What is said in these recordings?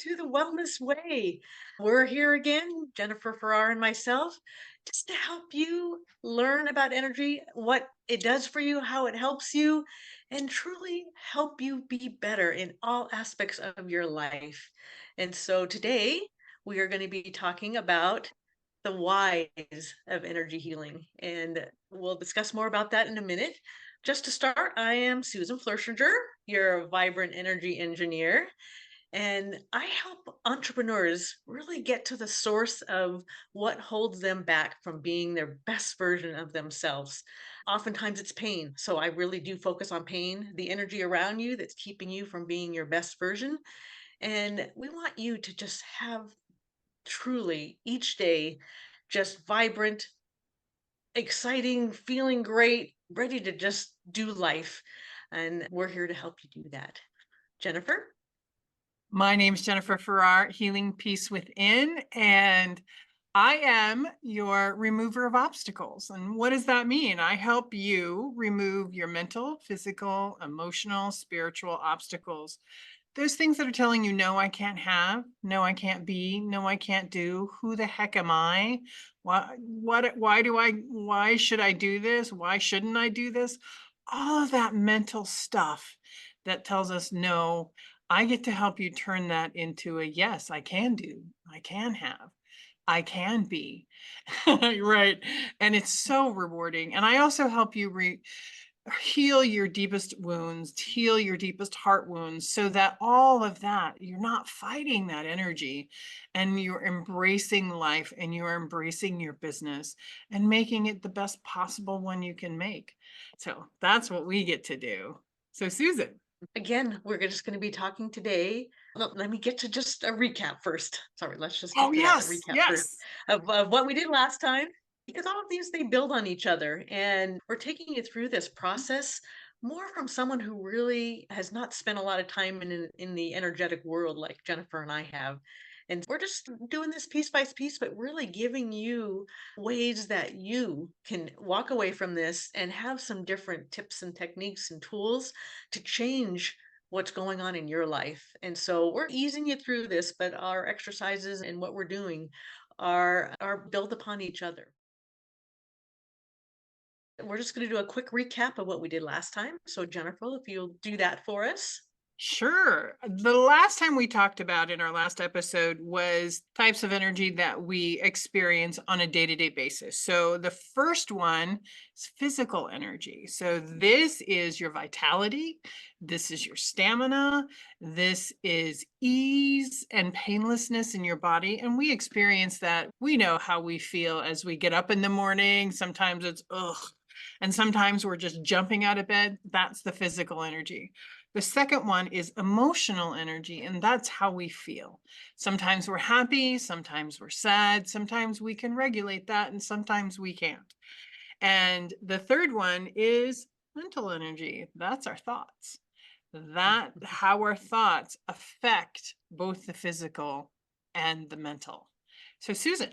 to the Wellness Way. We're here again, Jennifer Farrar and myself, just to help you learn about energy, what it does for you, how it helps you, and truly help you be better in all aspects of your life. And so today we are going to be talking about the whys of energy healing, and we'll discuss more about that in a minute. Just to start, I am Susan Flerchinger, your vibrant energy engineer, and I help entrepreneurs really get to the source of what holds them back from being their best version of themselves. Oftentimes it's pain. So I really do focus on pain, the energy around you that's keeping you from being your best version. And we want you to just have truly each day just vibrant, exciting, feeling great, ready to just do life. And we're here to help you do that. Jennifer? My name is Jennifer Farrar, Healing Peace Within, and I am your remover of obstacles. And what does that mean? I help you remove your mental, physical, emotional, spiritual obstacles. Those things that are telling you, no, I can't have, no, I can't be, no, I can't do. Who the heck am I? Why should I do this? Why shouldn't I do this? All of that mental stuff that tells us no. I get to help you turn that into a yes, I can do, I can have, I can be. Right. And it's so rewarding. And I also help you heal your deepest wounds, heal your deepest heart wounds, so that all of that, you're not fighting that energy and you're embracing life and you're embracing your business and making it the best possible one you can make. So that's what we get to do. So, Susan. Again, we're just going to be talking today. Well, let me get to just a recap first. Sorry, let's just Oh, get to that yes, recap first yes. of what we did last time, because all of these, they build on each other. And we're taking you through this process more from someone who really has not spent a lot of time in the energetic world like Jennifer and I have. And we're just doing this piece by piece, but really giving you ways that you can walk away from this and have some different tips and techniques and tools to change what's going on in your life. And so we're easing you through this, but our exercises and what we're doing are built upon each other. We're just going to do a quick recap of what we did last time. So Jennifer, if you'll do that for us. Sure. The last time we talked about in our last episode was types of energy that we experience on a day-to-day basis. So the first one is physical energy. So this is your vitality, this is your stamina, this is ease and painlessness in your body. And we experience that. We know how we feel as we get up in the morning. Sometimes it's ugh. And sometimes we're just jumping out of bed. That's the physical energy. The second one is emotional energy, and that's how we feel. Sometimes we're happy, sometimes we're sad, sometimes we can regulate that, and sometimes we can't. And the third one is mental energy. That's our thoughts. That how our thoughts affect both the physical and the mental. So, Susan.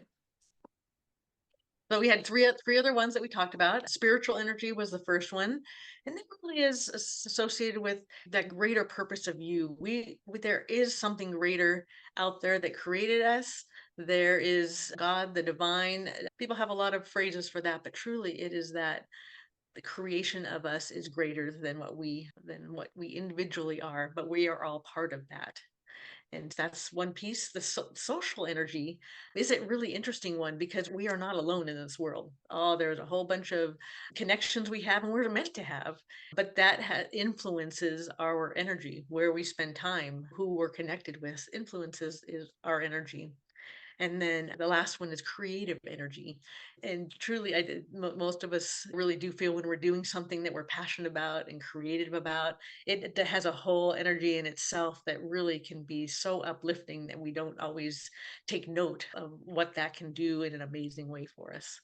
So we had three other ones that we talked about. Spiritual energy was the first one, and that really is associated with that greater purpose of you. There is something greater out there that created us. There is God, the divine. People have a lot of phrases for that, but truly, it is that the creation of us is greater than what we individually are. But we are all part of that. And that's one piece. The social energy is a really interesting one because we are not alone in this world. Oh, there's a whole bunch of connections we have and we're meant to have, but that influences our energy, where we spend time, who we're connected with, influences is our energy. And then the last one is creative energy. And truly, most of us really do feel when we're doing something that we're passionate about and creative about, it has a whole energy in itself that really can be so uplifting that we don't always take note of what that can do in an amazing way for us.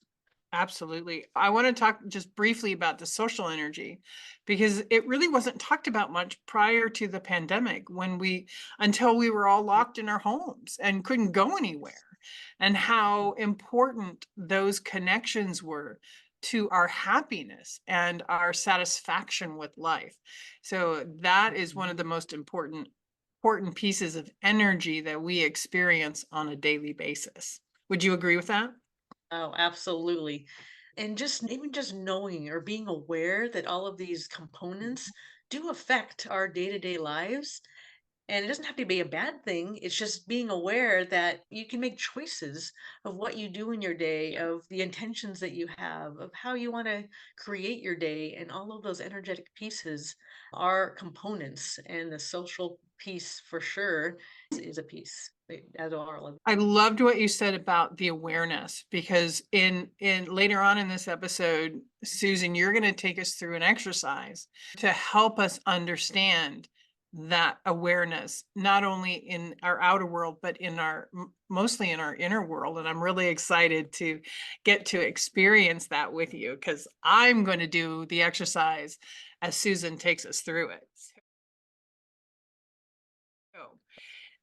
Absolutely. I want to talk just briefly about the social energy because it really wasn't talked about much prior to the pandemic until we were all locked in our homes and couldn't go anywhere, and how important those connections were to our happiness and our satisfaction with life. So that is one of the most important important pieces of energy that we experience on a daily basis. Would you agree with that? Oh, absolutely. And just even just knowing or being aware that all of these components do affect our day-to-day lives. And it doesn't have to be a bad thing. It's just being aware that you can make choices of what you do in your day, Yeah. of the intentions that you have, of how you want to create your day. And all of those energetic pieces are components. And the social piece for sure is a piece, as are all of. I loved what you said about the awareness, because in later on in this episode, Susan, you're going to take us through an exercise to help us understand that awareness, not only in our outer world, but in our mostly in our inner world. And I'm really excited to get to experience that with you, because I'm going to do the exercise as Susan takes us through it. So,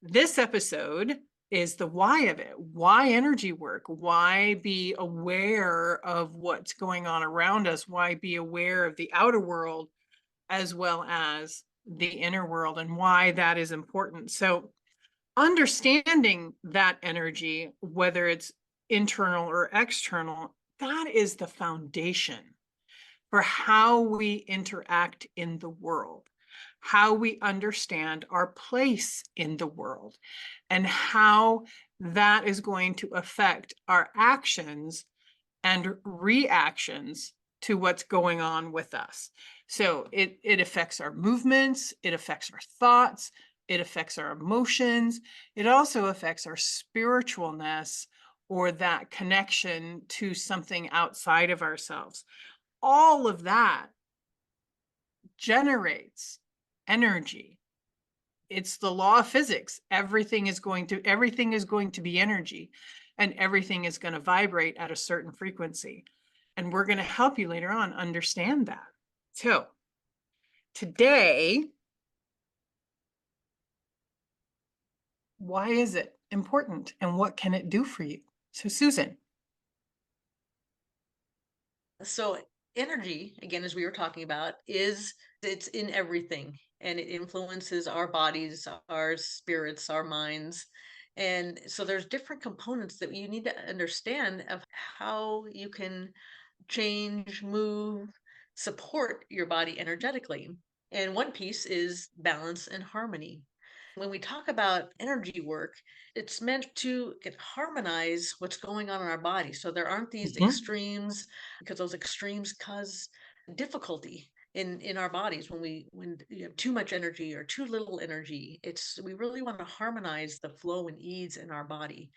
this episode is the why of it. Why energy work? Why be aware of what's going on around us? Why be aware of the outer world as well as the inner world, and why that is important? So, understanding that energy, whether it's internal or external, that is the foundation for how we interact in the world, how we understand our place in the world, and how that is going to affect our actions and reactions to what's going on with us. So it affects our movements, it affects our thoughts, it affects our emotions, it also affects our spiritualness, or that connection to something outside of ourselves. All of that generates energy. It's the law of physics. Everything is going to be energy, and everything is going to vibrate at a certain frequency. And we're going to help you later on understand that. So today, why is it important and what can it do for you? So Susan. So energy, again, as we were talking about, is it's in everything and it influences our bodies, our spirits, our minds. And so there's different components that you need to understand of how you can change, move, support your body energetically. And one piece is balance and harmony. When we talk about energy work, it's meant to harmonize what's going on in our body. So there aren't these Mhm. extremes, because those extremes cause difficulty in our bodies when you have too much energy or too little energy. It's we really want to harmonize the flow and ease in our body.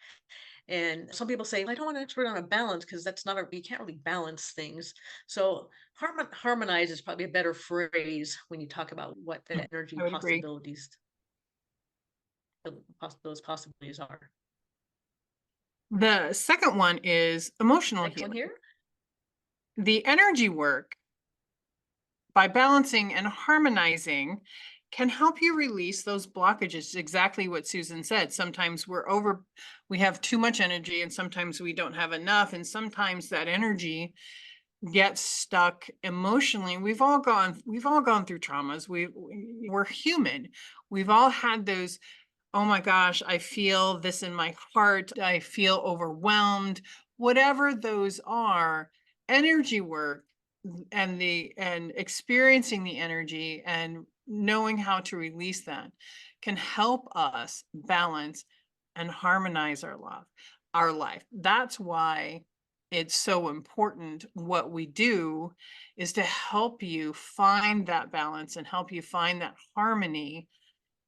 And some people say, I don't want to expert on a balance because that's not a, you can't really balance things. So harmonize is probably a better phrase when you talk about what the energy I would agree. those possibilities are. The second one is emotional Next one healing. here. The energy work, by balancing and harmonizing, can help you release those blockages. Exactly what Susan said. Sometimes we have too much energy, and sometimes we don't have enough. And sometimes that energy gets stuck emotionally. We've all gone through traumas. We're human. We've all had those, oh my gosh, I feel this in my heart. I feel overwhelmed. Whatever those are, energy work and experiencing the energy and knowing how to release that can help us balance and harmonize our life. That's why it's so important. What we do is to help you find that balance and help you find that harmony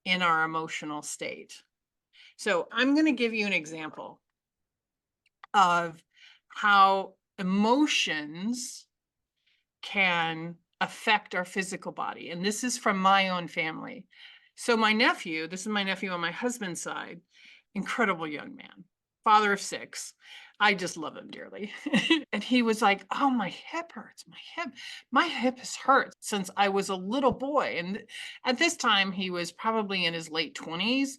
in our emotional state. So I'm going to give you an example of how emotions can affect our physical body. And this is from my own family. So this is my nephew on my husband's side, incredible young man, father of 6. I just love him dearly. And he was like, oh, my hip hurts. My hip has hurt since I was a little boy. And at this time, he was probably in his late 20s.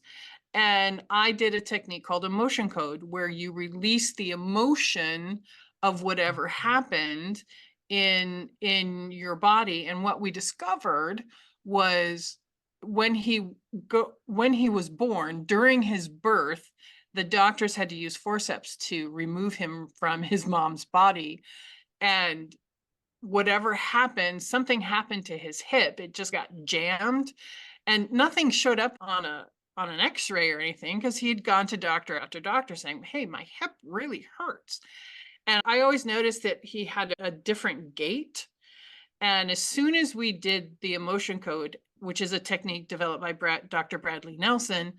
And I did a technique called emotion code, where you release the emotion of whatever happened in your body. And what we discovered was when he was born, during his birth, the doctors had to use forceps to remove him from his mom's body. And whatever happened, something happened to his hip. It just got jammed, and nothing showed up on an x-ray or anything, because he'd gone to doctor after doctor saying, hey, my hip really hurts. And I always noticed that he had a different gait. And as soon as we did the emotion code, which is a technique developed by Dr. Bradley Nelson,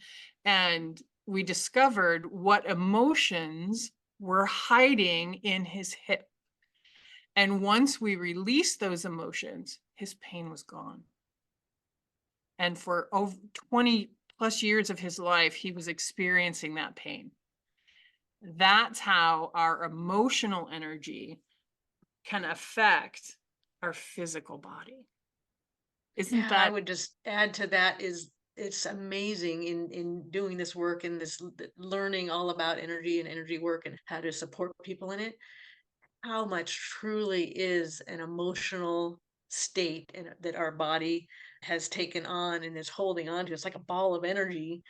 and we discovered what emotions were hiding in his hip. And once we released those emotions, his pain was gone. And for over 20 plus years of his life, he was experiencing that pain. That's how our emotional energy can affect our physical body. Isn't Yeah, I that would just add to that is it's amazing in doing this work and learning all about energy and energy work and how to support people in it, how much truly is an emotional state and that our body has taken on and is holding on to. It's like a ball of energy,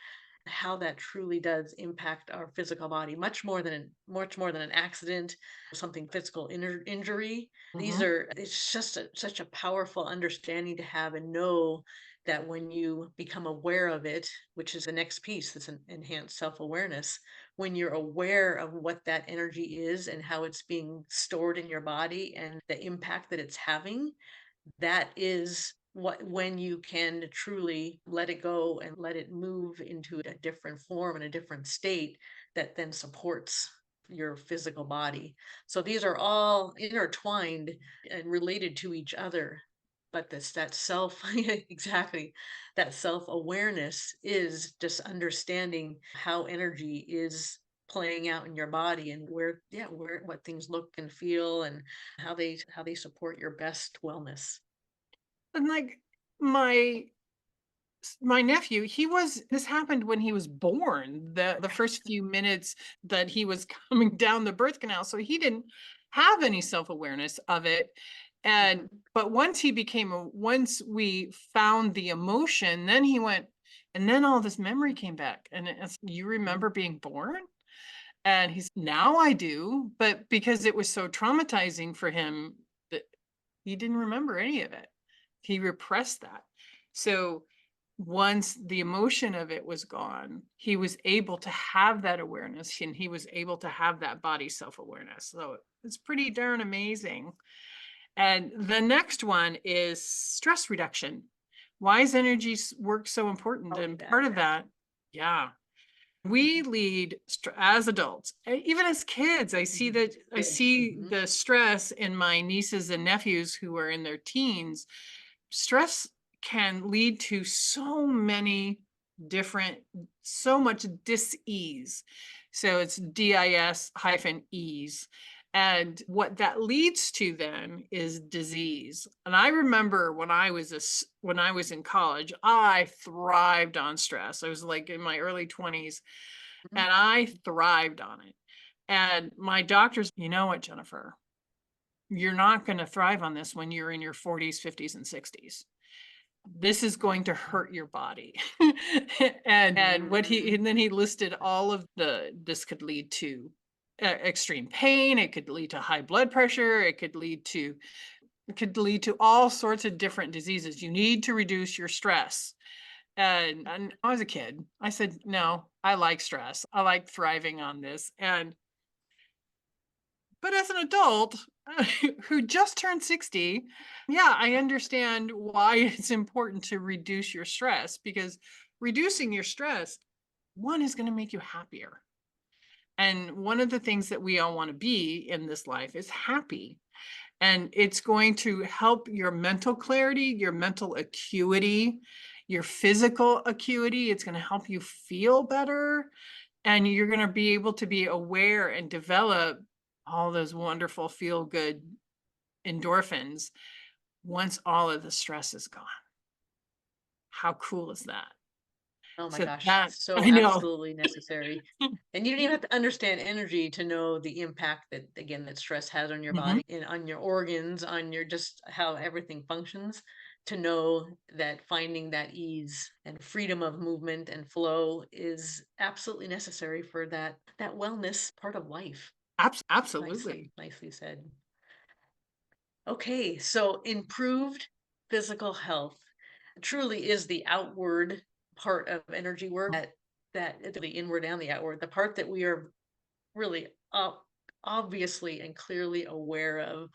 how that truly does impact our physical body much more than an accident, something physical injury. These Mhm. are it's just such a powerful understanding to have and know that when you become aware of it, which is the next piece, that's an enhanced self-awareness, when you're aware of what that energy is and how it's being stored in your body and the impact that it's having, that is what when you can truly let it go and let it move into a different form and a different state that then supports your physical body. So these are all intertwined and related to each other. But this that self exactly, that self-awareness is just understanding how energy is playing out in your body and where what things look and feel and how they support your best wellness. And like my my nephew, this happened when he was born, the first few minutes that he was coming down the birth canal, so he didn't have any self-awareness of it. And Mhm. but once we found the emotion, then he went, and then all this memory came back, and it's, you Mhm. remember being born? And he's, now I do, but because it was so traumatizing for him that he didn't remember any of it. He repressed that. So once the emotion of it was gone, he was able to have that awareness, and he was able to have that body self-awareness. So it's pretty darn amazing. And the next one is stress reduction. Why is energy work so important? Tell me And that. part of that, yeah, we Mhm. lead as adults, even as kids. Mhm. I Kids. see Mhm. the stress in my nieces and nephews who are in their teens. Stress can lead to different so much dis-ease. So it's dis-ease. And what that leads to then is disease. And I remember when I was in college, I thrived on stress. I was like in my early 20s, Mhm. and I thrived on it. And my doctors, you know what, Jennifer, you're not going to thrive on this when you're in your 40s, 50s, and 60s. This is going to hurt your body. And then he listed all of this could lead to extreme pain, it could lead to high blood pressure, it could lead to all sorts of different diseases. You need to reduce your stress. And I was a kid. I said, no, I like stress. I like thriving on this. But as an adult who just turned 60, yeah, I understand why it's important to reduce your stress, because reducing your stress, one, is going to make you happier. And one of the things that we all want to be in this life is happy. And it's going to help your mental clarity, your mental acuity, your physical acuity. It's going to help you feel better. And you're going to be able to be aware and develop all those wonderful feel good endorphins once all of the stress is gone. How cool is that? Oh my So gosh, that so I know. absolutely necessary. And you don't even have to understand energy to know the impact that, again, that stress has on your Mhm. body and on your organs, on your just how everything functions, to know that finding that ease and freedom of movement and flow is absolutely necessary for that wellness part of life. Absolutely. Nicely said. Okay, so improved physical health truly is the outward part of energy work that the inward and the outward, the part that we are really obviously and clearly aware of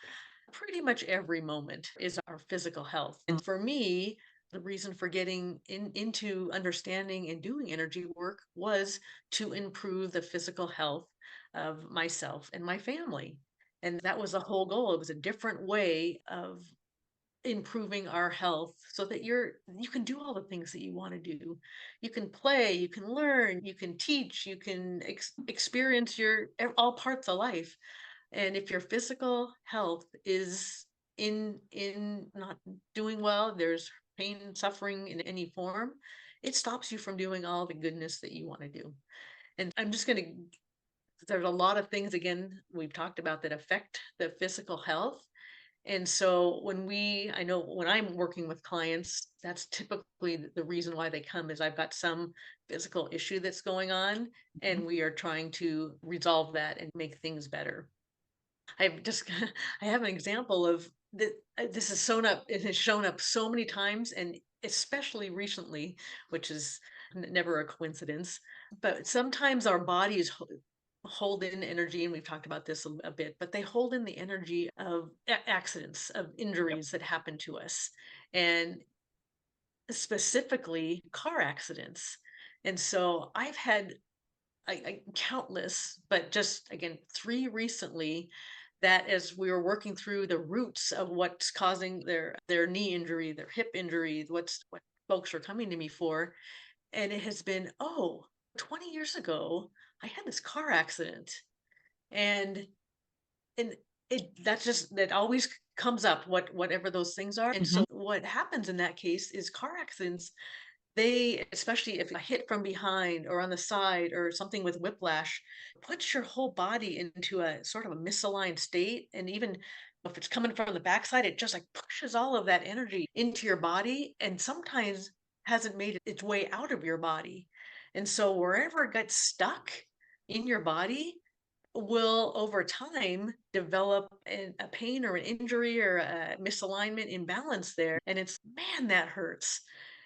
pretty much every moment is our physical health. And for me, the reason for getting into understanding and doing energy work was to improve the physical health of myself and my family. And that was the whole goal. It was a different way of improving our health so that you can do all the things that you want to do. You can play, you can learn, you can teach, you can experience all parts of life. And if your physical health is in not doing well, there's pain and suffering in any form, it stops you from doing all the goodness that you want to do. And I'm just going to there's a lot of things, again, we've talked about that affect the physical health. And so I know when I'm working with clients, that's typically the reason why they come is I've got some physical issue that's going on, Mhm. and we are trying to resolve that and make things better. I've just I have an example of that. This has shown up. It has shown up so many times, and especially recently, which is never a coincidence. But sometimes our bodies hold in energy, and we've talked about this a bit. But they hold in the energy of accidents, of Yep. injuries that happen to us, and specifically car accidents. And so I've had countless, but just again, three recently that as we were working through the roots of what's causing their knee injury, their hip injury, what folks are coming to me for. And it has been, 20 years ago, I had this car accident. And and that always comes up, whatever those things are. And so Mhm. what happens in that case is car accidents, they, especially if a hit from behind or on the side or something with whiplash, puts your whole body into a sort of a misaligned state. And even if it's coming from the backside, it just like pushes all of that energy into your body and sometimes hasn't made its way out of your body. And so wherever it gets stuck in your body, will over time develop a pain or an injury or a misalignment imbalance there. And it's, man, that hurts.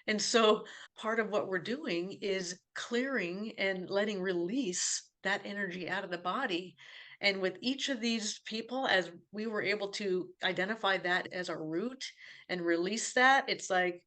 And so part of what we're doing is clearing and letting release that energy out of the body. And with each of these people, as we were able to identify that as a root and release that, it's like,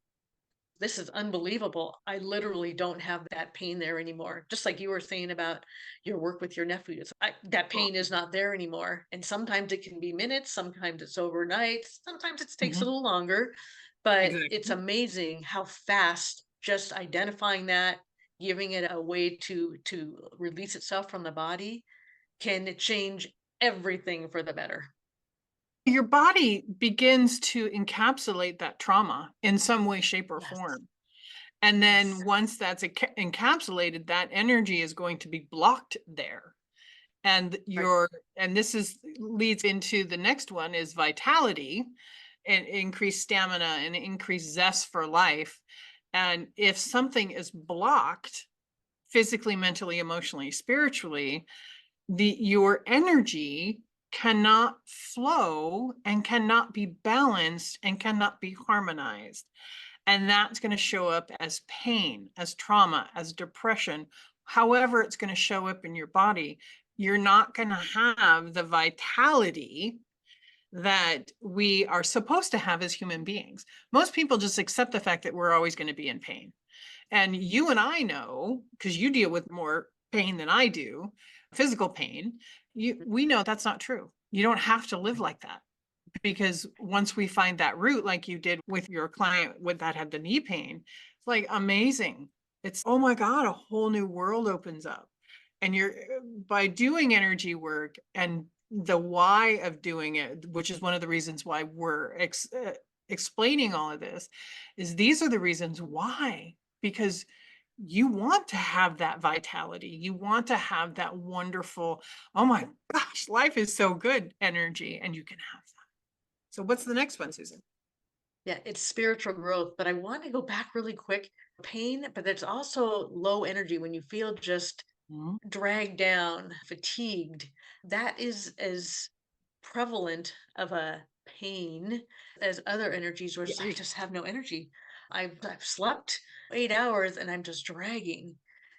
this is unbelievable. I literally don't have that pain there anymore. Just like you were saying about your work with your nephews, that Well, pain is not there anymore. And sometimes it can be minutes, sometimes it's overnight, sometimes it takes a mhm. little longer. But it's Exactly. amazing how fast just identifying that, giving it a way to release itself from the body, can change everything for the better. Your body begins to encapsulate that trauma in some way, shape, or Yes. form. And then Yes. once that's encapsulated, that energy is going to be blocked there. And Right. this is leads into the next one is vitality and increased stamina and increased zest for life. And if something is blocked physically, mentally, emotionally, spiritually, your energy cannot flow and cannot be balanced and cannot be harmonized. And that's going to show up as pain, as trauma, as depression, however it's going to show up in your body. You're not going to have the vitality that we are supposed to have as human beings. Most people just accept the fact that we're always going to be in pain. And you and I know, because you deal with more pain than I do, physical pain, we know that's not true. You don't have to live like that, because once we find that root, like you did with your client with that had the knee pain, it's like amazing. It's, oh my God, a whole new world opens up. And you're by doing energy work and the why of doing it, which is one of the reasons why we're explaining all of this, is these are the reasons why. Because you want to have that vitality. You want to have that wonderful, oh my gosh, life is so good energy, and you can have that. So what's the next one, Susan? Yeah, it's spiritual growth, but I want to go back really quick. Pain, but there's also low energy when you feel just Mhm. dragged down, fatigued. That is as prevalent of a pain as other energies where Yeah. you just have no energy. I've slept 8 hours and I'm just dragging.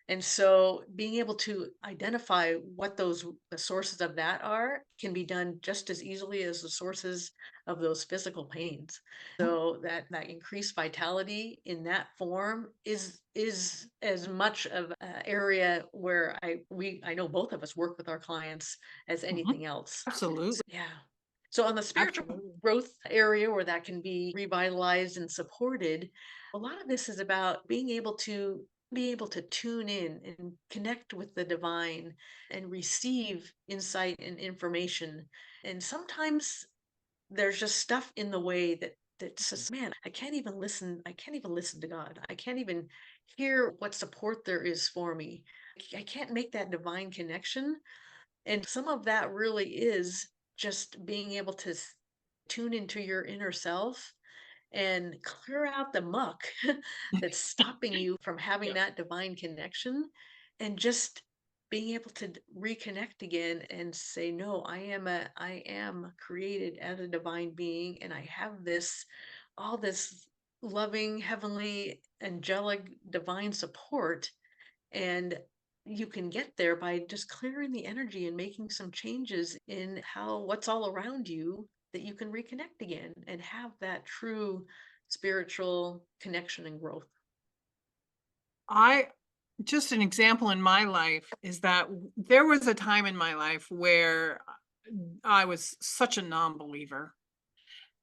And so being able to identify what the sources of that are can be done just as easily as the sources of those physical pains. So that increased vitality in that form is as much of an area where I know both of us work with our clients as Mhm. anything else. Absolutely. Yeah. So on the spiritual Absolutely. growth area where that can be revitalized and supported, a lot of this is about being able to tune in and connect with the divine and receive insight and information. And sometimes there's just stuff in the way that says, man, I can't even listen to God. I can't even hear what support there is for me. I can't make that divine connection, and some of that really is just being able to tune into your inner self and clear out the muck that's stopping you from having Yeah. that divine connection, and just being able to reconnect again and say, no, I am created as a divine being, and I have all this loving, heavenly, angelic, divine support. And you can get there by just clearing the energy and making some changes in how what's all around you, that you can reconnect again and have that true spiritual connection and growth. I just an example in my life is that there was a time in my life where I was such a non-believer.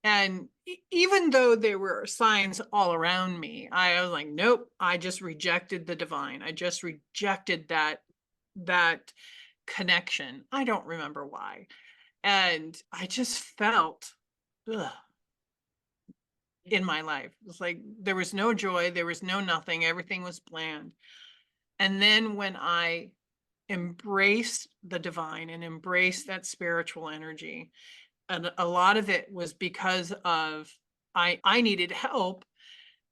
And even though there were signs all around me, I was like, nope, I just rejected the divine. I just rejected that connection. I don't remember why. And I just felt ugh, in my life. It was like there was no joy, there was no nothing, everything was bland. And then when I embraced the divine and embraced that spiritual energy, and a lot of it was because of I needed help,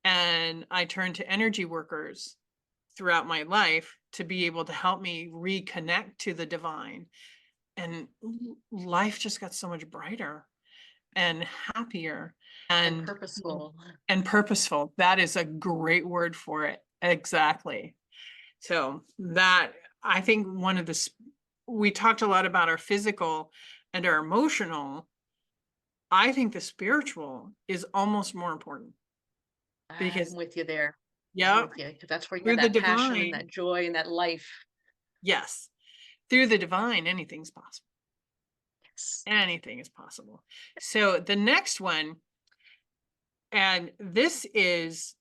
and I turned to energy workers throughout my life to be able to help me reconnect to the divine, and life just got so much brighter and happier And and purposeful. and purposeful. That is a great word for it. Exactly. So that I think we talked a lot about our physical and our emotional. I think the spiritual is almost more important I'm because, with you there. I'm yeah, with you, because that's where you have through the that passion and divine, that joy and that life. yes, through the divine, anything's possible. Yes. Anything is possible. So the next one, and this is,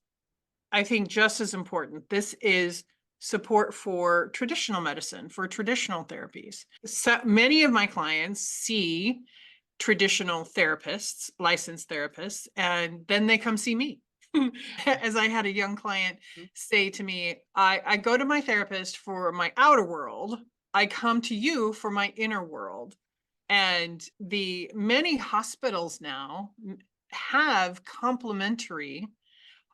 I think, just as important. This is support for traditional medicine, for traditional therapies. So many of my clients see traditional therapists, licensed therapists, and then they come see me. As I had a young client Mhm. say to me, I go to my therapist for my outer world. I come to you for my inner world. And the many hospitals now have complementary,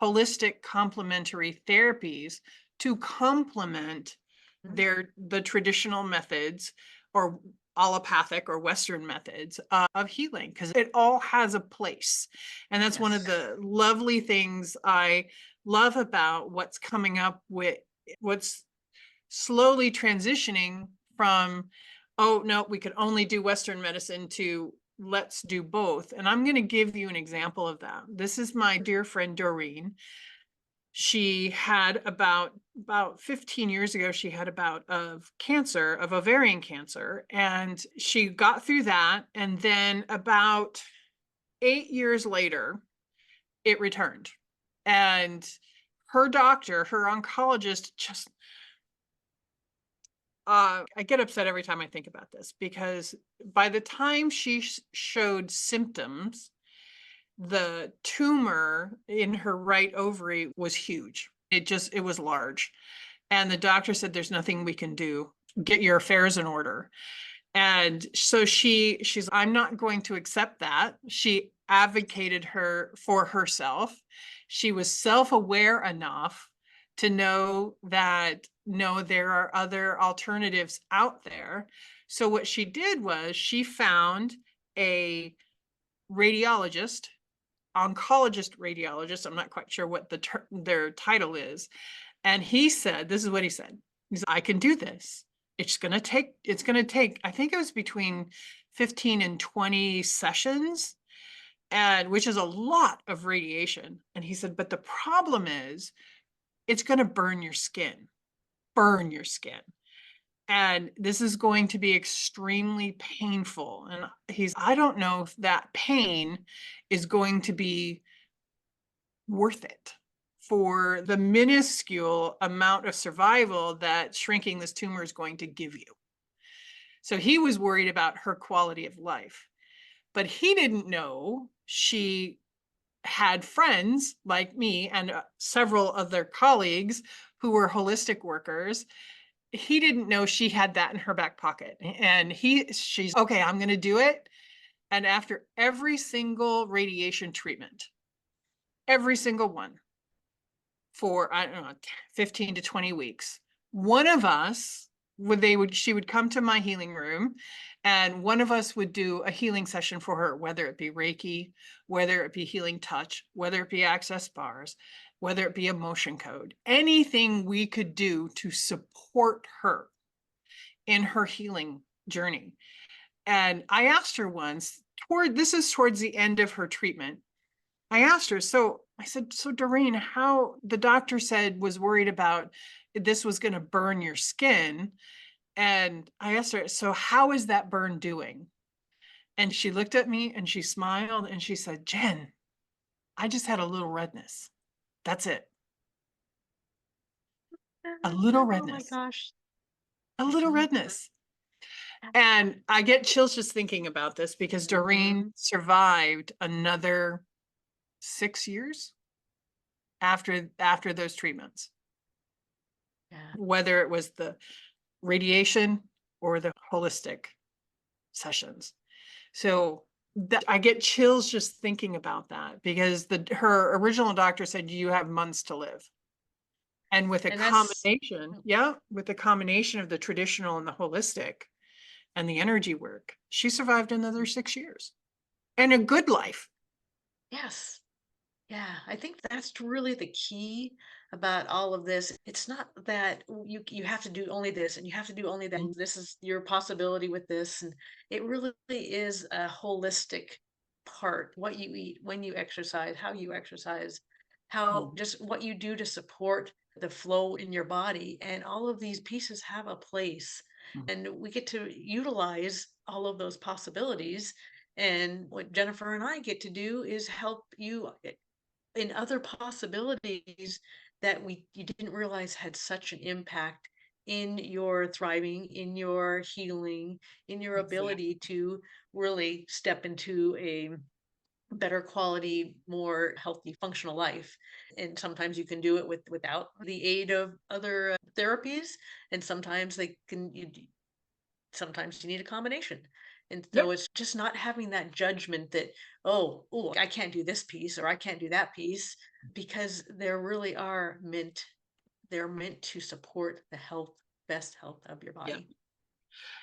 holistic complementary therapies to complement Mhm. the traditional methods or allopathic or Western methods of healing, because it all has a place. And that's one of Yes. the lovely things I love about what's coming up with what's slowly transitioning from, oh, no, we could only do Western medicine to let's do both. And I'm going to give you an example of that. This is my dear friend Doreen. She had about 15 years ago, she had a bout of cancer, of ovarian cancer, and she got through that. And then about 8 years later, it returned. And her doctor, her oncologist, just I get upset every time I think about this, because by the time she showed symptoms, the tumor in her right ovary was huge. It was large. And the doctor said, there's nothing we can do. Get your affairs in order. And so she's, I'm not going to accept that. She advocated for herself. She was self-aware enough to know that no, there are other alternatives out there. So what she did was she found a radiologist, oncologist radiologist. I'm not quite sure what their title is. And he said, this is what he said. He said, I can do this. It's going to take, I think it was between 15 and 20 sessions, and which is a lot of radiation. And he said, but the problem is it's going to burn your skin. And this is going to be extremely painful. And I don't know if that pain is going to be worth it for the minuscule amount of survival that shrinking this tumor is going to give you. So he was worried about her quality of life, but he didn't know she had friends like me and several other colleagues who were holistic workers. He didn't know she had that in her back pocket. And she's okay, I'm going to do it. And after every single radiation treatment, every single one, for, I don't know, 15 to 20 weeks, one of us she would come to my healing room, and one of us would do a healing session for her, whether it be Reiki, whether it be healing touch, whether it be access bars, whether it be emotion code, anything we could do to support her in her healing journey. And I asked her once, this is towards the end of her treatment, I asked her, so Doreen, how the doctor said was worried about this was going to burn your skin. And I asked her, so how is that burn doing? And she looked at me and she smiled and she said, Jen, I just had a little redness. That's it. A little Oh my redness, gosh. a little redness. And I get chills just thinking about this because Doreen survived another 6 years after those treatments. Yeah. Whether it was the radiation or the holistic sessions. So I get chills just thinking about that because her original doctor said you have months to live. And with a combination, with the combination of the traditional and the holistic and the energy work, she survived another 6 years and a good life. Yes. Yeah, I think that's really the key about all of this. It's not that you have to do only this and you have to do only that. And this is your possibility with this. And it really is a holistic part. What you eat, when you exercise, how you exercise, how just what you do to support the flow in your body. And all of these pieces have a place. And we get to utilize all of those possibilities. And what Jennifer and I get to do is help you in other possibilities that you didn't realize had such an impact in your thriving, in your healing, in your ability to really step into a better quality, more healthy, functional life. And sometimes you can do it without the aid of other therapies, and sometimes sometimes you need a combination. And so it's just not having that judgment that, oh, I can't do this piece or I can't do that piece, because they're meant to support the best health of your body.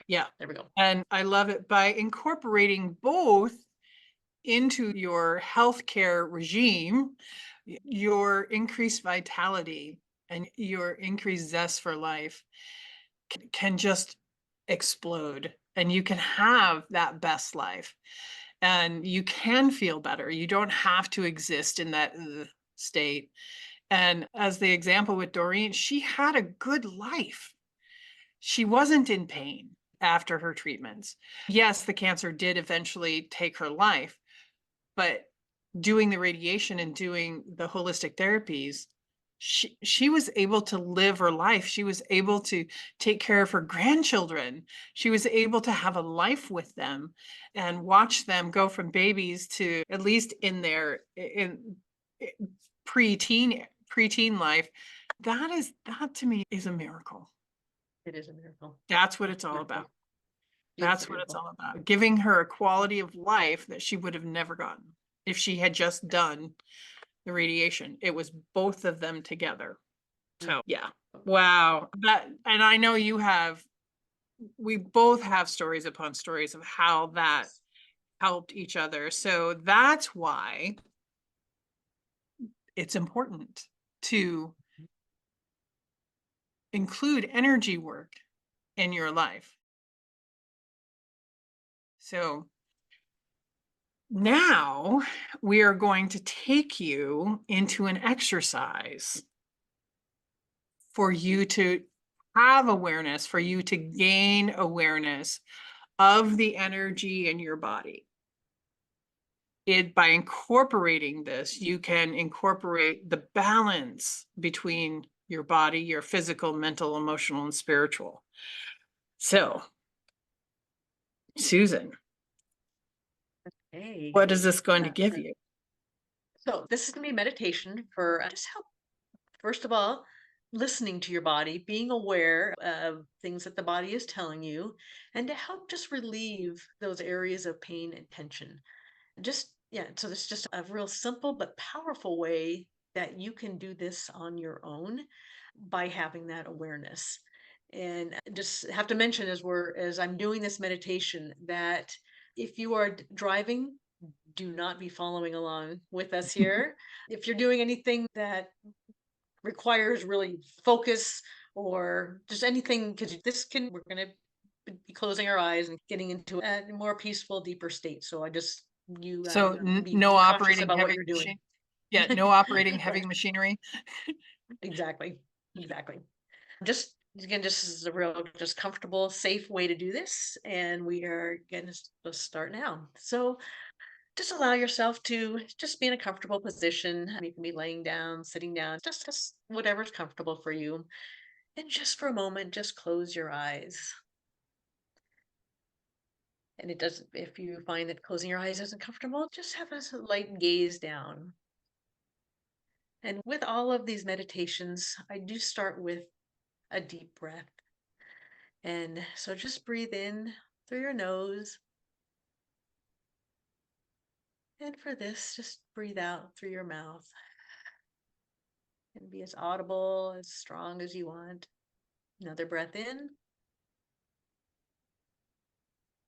Yeah. There we go. And I love it by incorporating both into your healthcare regime, your increased vitality and your increased zest for life can just explode, and you can have that best life and you can feel better. You don't have to exist in that state. And as the example with Doreen, she had a good life. She wasn't in pain after her treatments. Yes, the cancer did eventually take her life, but doing the radiation and doing the holistic therapies, she was able to live her life. She was able to take care of her grandchildren. She was able to have a life with them and watch them go from babies to at least in their preteen preteen life, that to me is a miracle. It is a miracle. That's what It's it's all beautiful. about. Beautiful, That's what it's beautiful. all about. Giving her a quality of life that she would have never gotten if she had just done the radiation. It was both of them together. So yeah. Wow. And I know we both have stories upon stories of how that helped each other. So that's why it's important to include energy work in your life. So now we are going to take you into an exercise for you to have awareness, for you to gain awareness of the energy in your body. By incorporating this, you can incorporate the balance between your body, your physical, mental, emotional, and spiritual. So, Susan, Hey. what is this going to Uh, give you? so this is gonna be meditation for just help. First of all, listening to your body, being aware of things that the body is telling you, and to help just relieve those areas of pain and tension. Just, yeah, so this is just a real simple but powerful way that you can do this on your own by having that awareness. And just have to mention as I'm doing this meditation that if you are driving, do not be following along with us here. If you're doing anything that requires really focus or just anything, because we're going to be closing our eyes and getting into a more peaceful, deeper state. So I just, So no be cautious operating about what heavy you're doing. machine. Yeah, no operating heavy Right. machinery. Exactly. Exactly. Just again, this is a real, just comfortable, safe way to do this. And we are going to start now. So just allow yourself to just be in a comfortable position. You can be laying down, sitting down, just whatever's comfortable for you. And just for a moment, just close your eyes. And it doesn't, if you find that closing your eyes isn't comfortable, just have a light gaze down. And with all of these meditations, I do start with a deep breath. And so just breathe in through your nose. And for this, just breathe out through your mouth and be as audible, as strong as you want. Another breath in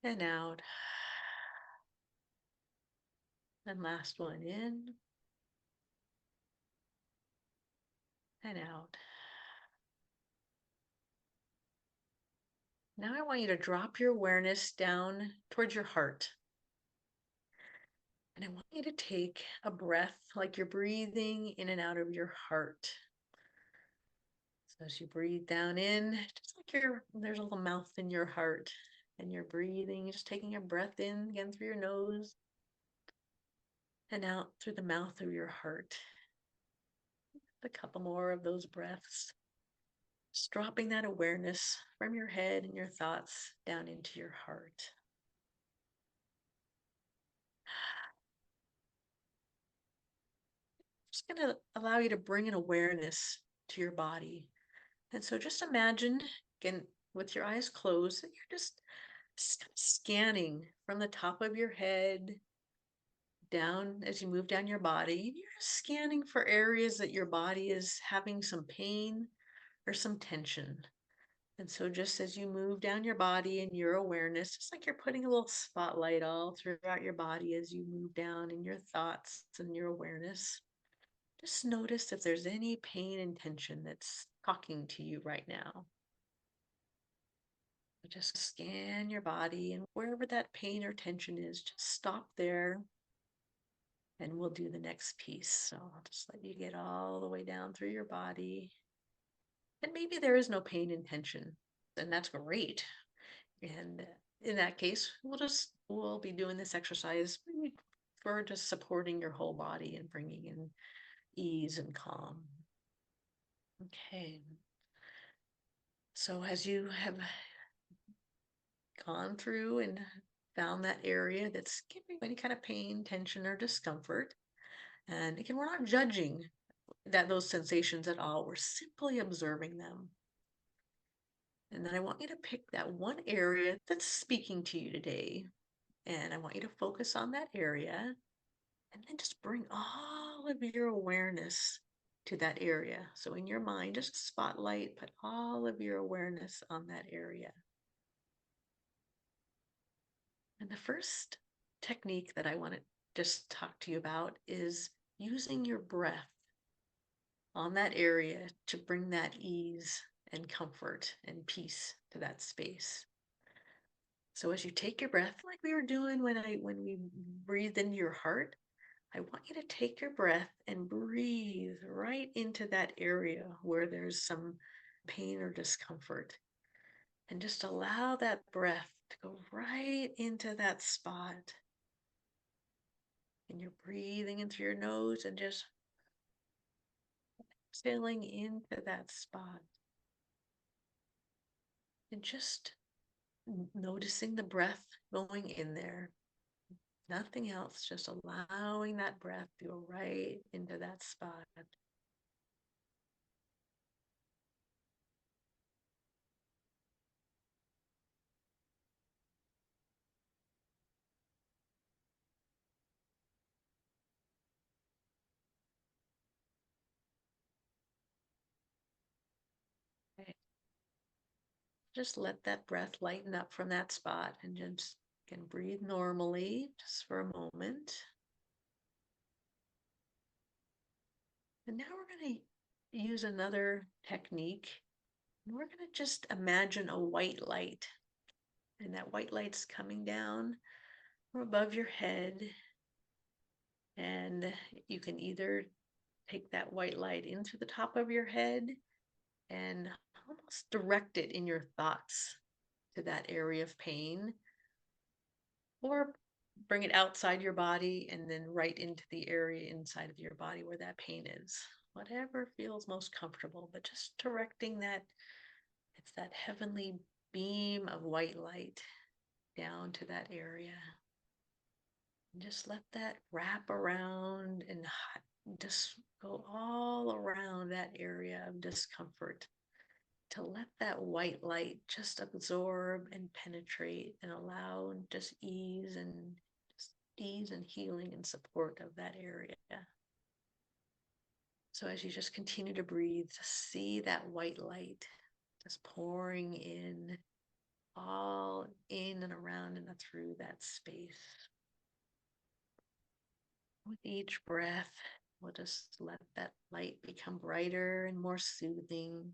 and out. And last one in and out. Now I want you to drop your awareness down towards your heart. And I want you to take a breath like you're breathing in and out of your heart. So as you breathe down in, just like there's a little mouth in your heart, and you're breathing, just taking a breath in again through your nose and out through the mouth of your heart. A couple more of those breaths. Just dropping that awareness from your head and your thoughts down into your heart. Just going to allow you to bring an awareness to your body. And so just imagine, again, with your eyes closed, that you're just scanning from the top of your head down as you move down your body. You're just scanning for areas that your body is having some pain or some tension. And so just as you move down your body and your awareness, just like you're putting a little spotlight all throughout your body as you move down in your thoughts and your awareness, just notice if there's any pain and tension that's talking to you right now. Just scan your body, and wherever that pain or tension is, just stop there and we'll do the next piece. So I'll just let you get all the way down through your body. And maybe there is no pain and tension, and that's great. And in that case, we'll be doing this exercise for just supporting your whole body and bringing in ease and calm. Okay. So as you have gone through and found that area that's giving any kind of pain, tension, or discomfort, and again, we're not judging. those sensations at all. We're simply observing them. And then I want you to pick that one area that's speaking to you today. And I want you to focus on that area and then just bring all of your awareness to that area. So in your mind, just spotlight, put all of your awareness on that area. And the first technique that I want to just talk to you about is using your breath on that area to bring that ease and comfort and peace to that space. So as you take your breath, like we were doing when we breathed into your heart, I want you to take your breath and breathe right into that area where there's some pain or discomfort. And just allow that breath to go right into that spot. And you're breathing in through your nose and just exhaling into that spot. And just noticing the breath going in there. Nothing else, just allowing that breath to go right into that spot. Okay. Just let that breath lighten up from that spot and just can breathe normally just for a moment. And now we're going to use another technique. And we're going to just imagine a white light. And that white light's coming down from above your head. And you can either take that white light into the top of your head and almost direct it in your thoughts to that area of pain, or bring it outside your body and then right into the area inside of your body where that pain is. Whatever feels most comfortable, but just directing that, it's that heavenly beam of white light down to that area. And just let that wrap around and just go all around that area of discomfort, to let that white light just absorb and penetrate and allow just ease and healing and support of that area. So as you just continue to breathe, just see that white light just pouring in, all in and around and through that space. With each breath, we'll just let that light become brighter and more soothing.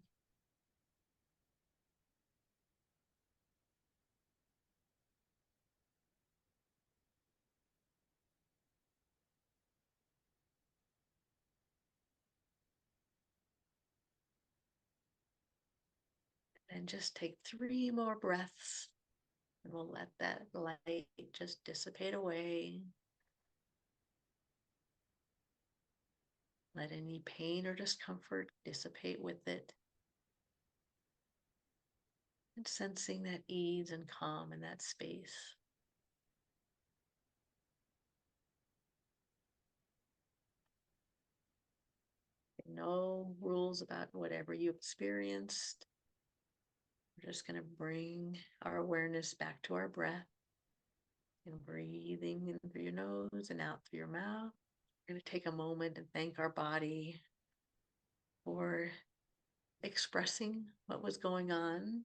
And just take 3 more breaths, and we'll let that light just dissipate away. Let any pain or discomfort dissipate with it. And sensing that ease and calm in that space. No rules about whatever you experienced. We're just going to bring our awareness back to our breath and breathing in through your nose and out through your mouth. We're going to take a moment and thank our body for expressing what was going on.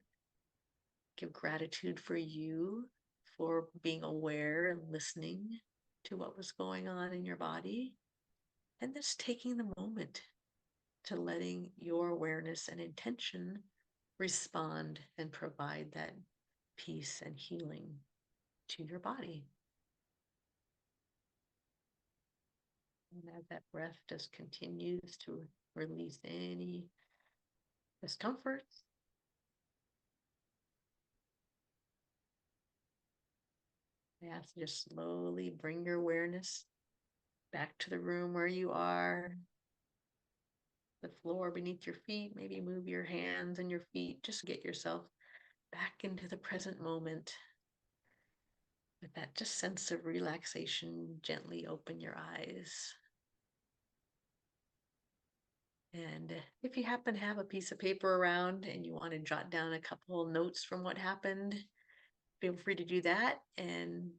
Give gratitude for you for being aware and listening to what was going on in your body. And just taking the moment to letting your awareness and intention respond and provide that peace and healing to your body. And as that breath just continues to release any discomfort, I ask you to slowly bring your awareness back to the room where you are, the floor beneath your feet. Maybe move your hands and your feet. Just get yourself back into the present moment. With that just sense of relaxation, gently open your eyes. And if you happen to have a piece of paper around and you want to jot down a couple notes from what happened, feel free to do that. And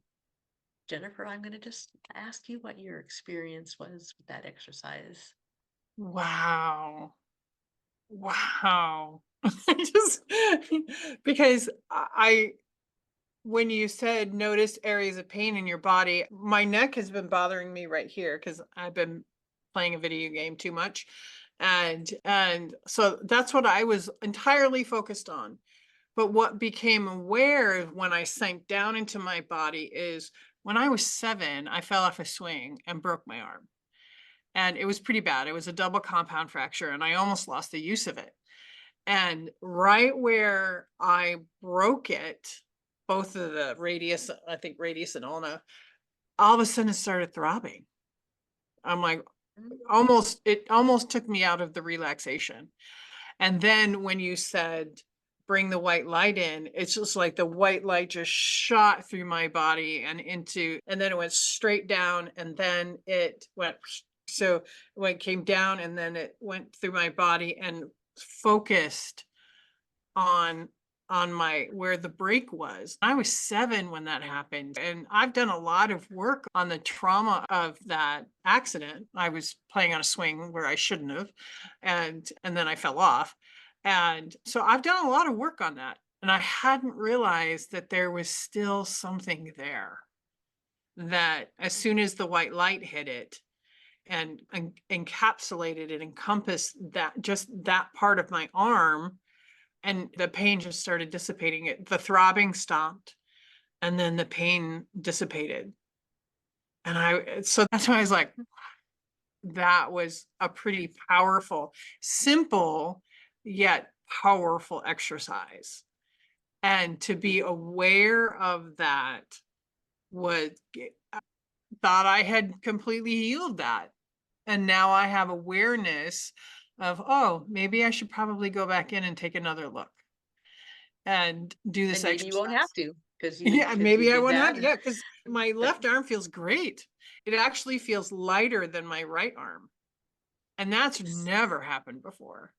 Jennifer, I'm going to just ask you what your experience was with that exercise. Wow. Wow. I just because when you said notice areas of pain in your body, my neck has been bothering me right here because I've been playing a video game too much. And so that's what I was entirely focused on. But what became aware when I sank down into my body is when I was 7, I fell off a swing and broke my arm. And it was pretty bad. It was a double compound fracture, and I almost lost the use of it. And right where I broke it, both of the radius, I think radius and ulna, all of a sudden it started throbbing. I'm like, it almost took me out of the relaxation. And then when you said, bring the white light in, it's just like the white light just shot through my body and then it went straight down and then it went, so when it came down and then it went through my body and focused on my where the break was. I was 7 when that happened, and I've done a lot of work on the trauma of that accident. I was playing on a swing where I shouldn't have, and then I fell off. And so I've done a lot of work on that, and I hadn't realized that there was still something there, that as soon as the white light hit it and encapsulated and encompassed that, just that part of my arm, and the pain just started dissipating. The throbbing stopped and then the pain dissipated. And so that's why I was like, that was a pretty powerful, simple, yet powerful exercise. And to be aware of that was, I thought I had completely healed that. And now I have awareness of, oh, maybe I should probably go back in and take another look and do this And maybe you exercise. won't have to Yeah, because you maybe I did won't that. have to. Yeah, because my left arm feels great. It actually feels lighter than my right arm. And that's never happened before.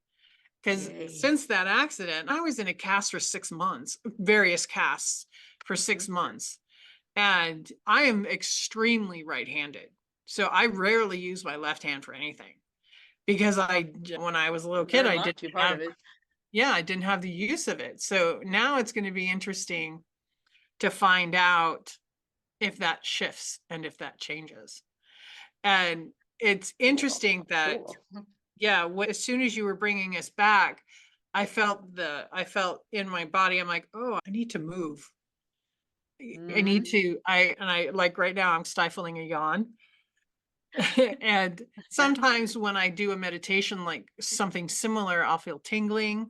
Because Yay. since that accident, I was in a cast for 6 months, various casts for 6 months. And I am extremely right-handed. So I rarely use my left hand for anything because when I was a little kid, Learn not to part of it. I didn't have the use of it. So now it's going to be interesting to find out if that shifts and if that changes. And it's interesting that, Cool. yeah, as soon as you were bringing us back, I felt in my body, I'm like, oh, I need to move. I need Mhm. to, I like right now, I'm stifling a yawn. And sometimes when I do a meditation, like something similar, I'll feel tingling.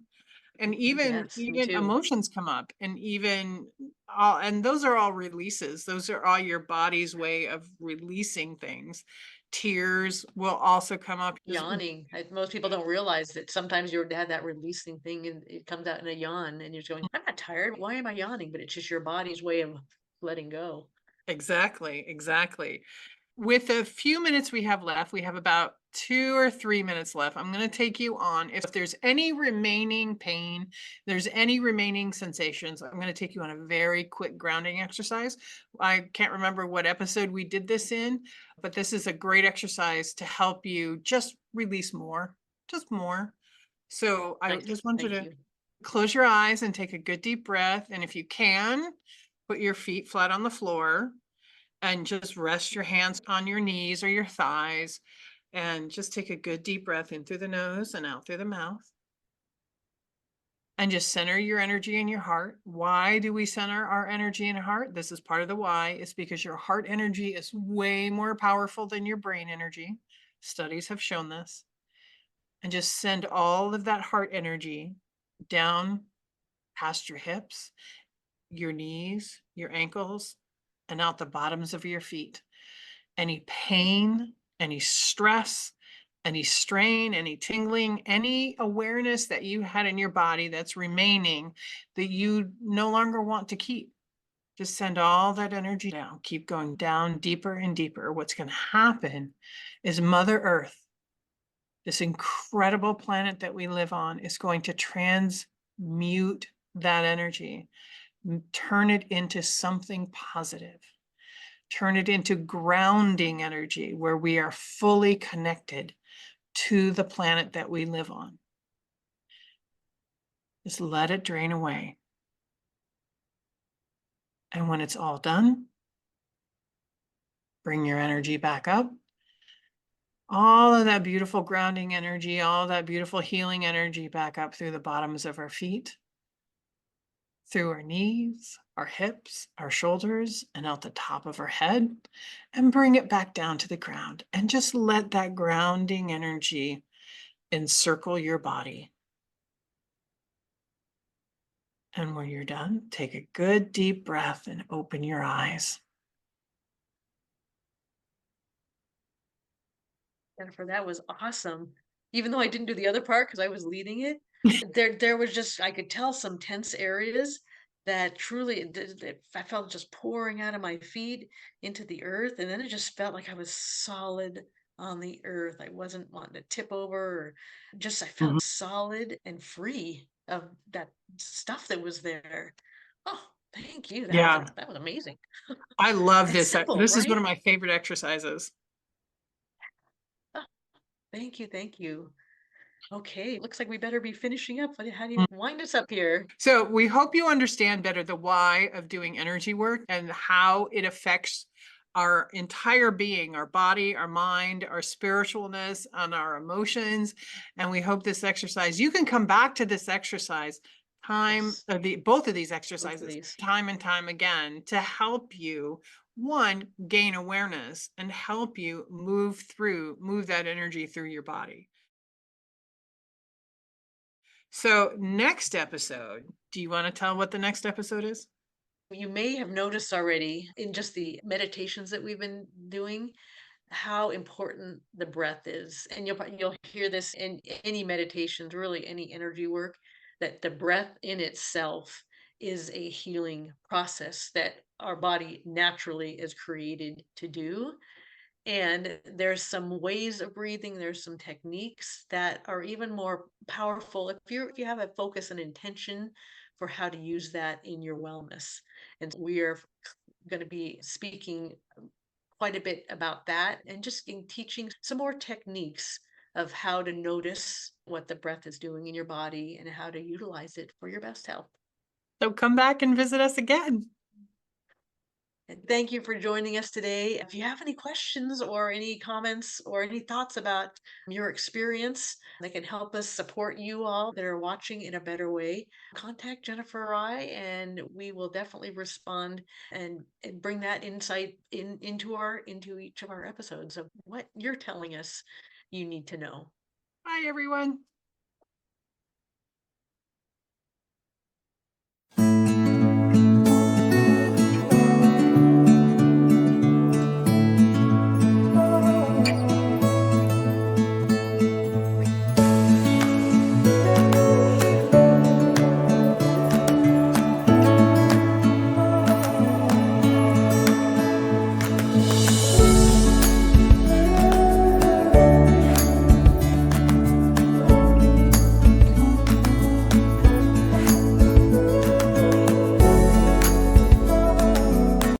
And Yes, me even too. emotions come up, and even all, and those are all releases. Those are all your body's way of releasing things. Tears will also come up. Yawning. Most people don't realize that sometimes you have that releasing thing and it comes out in a yawn and you're just going, I'm not tired. Why am I yawning? But it's just your body's way of letting go. Exactly, exactly. With a few minutes we have left, we have about 2 or 3 minutes left. I'm going to take you on. If there's any remaining pain, there's any remaining sensations, I'm going to take you on a very quick grounding exercise. I can't remember what episode we did this in, but this is a great exercise to help you just release more, just more. So I Nice. just want you Thank to you. close your eyes and take a good deep breath. And if you can, put your feet flat on the floor and just rest your hands on your knees or your thighs and just take a good deep breath in through the nose and out through the mouth. And just center your energy in your heart. Why do we center our energy in our heart? This is part of the why. It's because your heart energy is way more powerful than your brain energy. Studies have shown this. And just send all of that heart energy down past your hips, your knees, your ankles, and out the bottoms of your feet. Any pain, any stress, any strain, any tingling, any awareness that you had in your body that's remaining that you no longer want to keep. Just send all that energy down. Keep going down deeper and deeper. What's going to happen is Mother Earth this incredible planet that we live on is going to transmute that energy, turn it into something positive, turn it into grounding energy where we are fully connected to the planet that we live on. Just let it drain away. And when it's all done, bring your energy back up. All of that beautiful grounding energy, all that beautiful healing energy back up through the bottoms of our feet, through our knees, our hips, our shoulders, and out the top of our head, and bring it back down to the ground. And just let that grounding energy encircle your body. And when you're done, take a good deep breath and open your eyes. Jennifer, that was awesome. Even though I didn't do the other part because I was leading it, there was just I could tell some tense areas that truly I felt just pouring out of my feet into the earth, and then it just felt like I was solid on the earth. I wasn't wanting to tip over, or just I Mhm. felt solid and free of that stuff that was there. Oh, thank you. Yeah, That was amazing. I love And this. simple, This is one right? of my favorite exercises. Oh, thank you, thank you. Okay, looks like we better be finishing up. How do Mm. you wind us up here? So we hope you understand better the why of doing energy work and how it affects our entire being, our body, our mind, our spiritualness, and our emotions. And we hope this exercise, you can come back to this exercise Yes, both of these both of exercises these. time and time again to help you, one, gain awareness and help you move that energy through your body. So next episode, do you want to tell what the next episode is? You may have noticed already in just the meditations that we've been doing how important the breath is. And you'll hear this in any meditations, really any energy work, that the breath in itself is a healing process that our body naturally is created to do. And there's some ways of breathing, there's some techniques that are even more powerful if you have a focus and intention for how to use that in your wellness. And we are going to be speaking quite a bit about that and just in teaching some more techniques of how to notice what the breath is doing in your body and how to utilize it for your best health. So come back and visit us again. And thank you for joining us today. If you have any questions or any comments or any thoughts about your experience that can help us support you all that are watching in a better way, contact Jennifer or I, and we will definitely respond and bring that insight into each of our episodes of what you're telling us you need to know. Bye, everyone.